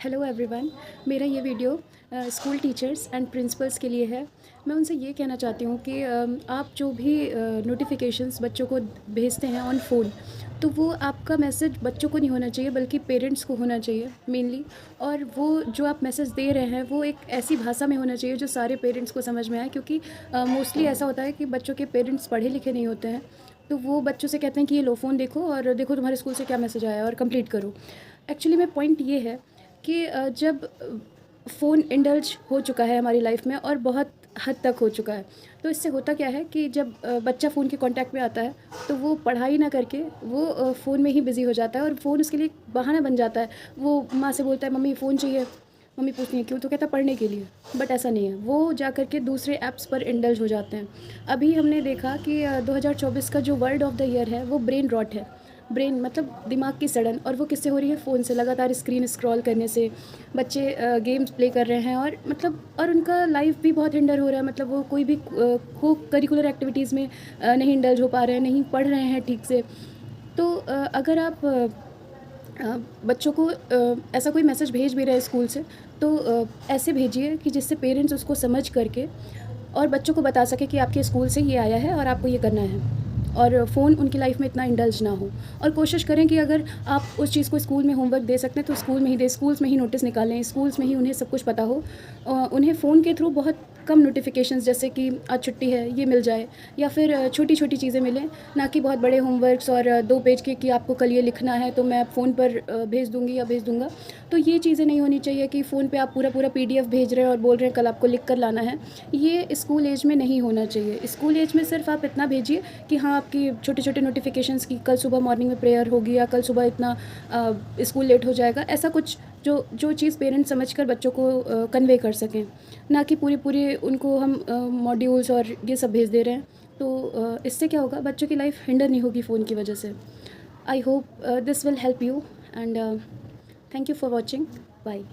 Hello everyone. मेरा ये video school teachers and principles के लिए है। मैं उनसे ये कहना चाहती हूँ कि आप जो भी नोटिफिकेशंस बच्चों को भेजते हैं ऑन फ़ोन, तो वो आपका मैसेज बच्चों को नहीं होना चाहिए बल्कि पेरेंट्स को होना चाहिए मेनली। और वो जो आप मैसेज दे रहे हैं वो एक ऐसी भाषा में होना चाहिए जो सारे पेरेंट्स को समझ में आए, क्योंकि मोस्टली ऐसा होता है कि बच्चों के पेरेंट्स पढ़े लिखे नहीं होते हैं। तो वो बच्चों से कहते हैं कि ये लो फ़ोन देखो और देखो तुम्हारे स्कूल से क्या मैसेज आया और कंप्लीट करो। एक्चुअली में पॉइंट ये है कि जब फ़ोन इंडल्ज हो चुका है हमारी लाइफ में और बहुत हद तक हो चुका है, तो इससे होता क्या है कि जब बच्चा फ़ोन के कांटेक्ट में आता है तो वो पढ़ाई ना करके वो फ़ोन में ही बिज़ी हो जाता है और फ़ोन उसके लिए एक बहाना बन जाता है। वो माँ से बोलता है मम्मी फ़ोन चाहिए, मम्मी पूछती है क्यों, तो कहता है पढ़ने के लिए। बट ऐसा नहीं है, वो जा कर के दूसरे ऐप्स पर इंडल्ज हो जाते हैं। अभी हमने देखा कि 2024 का जो वर्ड ऑफ द ईयर है वो ब्रेन रॉट है। ब्रेन मतलब दिमाग की सड़न, और वो किससे हो रही है? फ़ोन से, लगातार स्क्रीन स्क्रॉल करने से। बच्चे गेम्स प्ले कर रहे हैं और मतलब और उनका लाइफ भी बहुत हिंडर हो रहा है। मतलब वो कोई भी को करिकुलर एक्टिविटीज़ में नहीं इंडल्ज हो पा रहे हैं, नहीं पढ़ रहे हैं ठीक से। तो अगर आप बच्चों को ऐसा कोई मैसेज भेज भी रहे हैं स्कूल से, तो ऐसे भेजिए कि जिससे पेरेंट्स उसको समझ करके और बच्चों को बता सके कि आपके स्कूल से ये आया है और आपको ये करना है, और फ़ोन उनकी लाइफ में इतना इंडल्ज ना हो। और कोशिश करें कि अगर आप उस चीज़ को स्कूल में होमवर्क दे सकते हैं तो स्कूल में ही दें, स्कूल्स में ही नोटिस निकालें, स्कूल्स में ही उन्हें सब कुछ पता हो। उन्हें फ़ोन के थ्रू बहुत कम नोटिफिकेशंस, जैसे कि आज छुट्टी है ये मिल जाए, या फिर छोटी छोटी चीज़ें मिलें, ना कि बहुत बड़े होमवर्क्स और 2 पेज के कि आपको कल ये लिखना है तो मैं फ़ोन पर भेज दूँगी या भेज दूँगा। तो ये चीज़ें नहीं होनी चाहिए कि फ़ोन पे आप पूरा पूरा पीडीएफ भेज रहे हैं और बोल रहे हैं कल आपको लिख कर लाना है। ये स्कूल एज में नहीं होना चाहिए। स्कूल एज में सिर्फ आप इतना भेजिए कि हाँ, आपकी छोटे-छोटे नोटिफ़िकेशंस की कल सुबह मॉर्निंग में प्रेयर होगी या कल सुबह इतना स्कूल लेट हो जाएगा। ऐसा कुछ जो जो चीज़ पेरेंट्स समझकर बच्चों को कन्वे कर सकें, ना कि पूरे-पूरे उनको हम मॉड्यूल्स और ये सब भेज दे रहे हैं। तो इससे क्या होगा, बच्चों की लाइफ हिंडर नहीं होगी फ़ोन की वजह से। I hope this will help you and thank you for watching. Bye.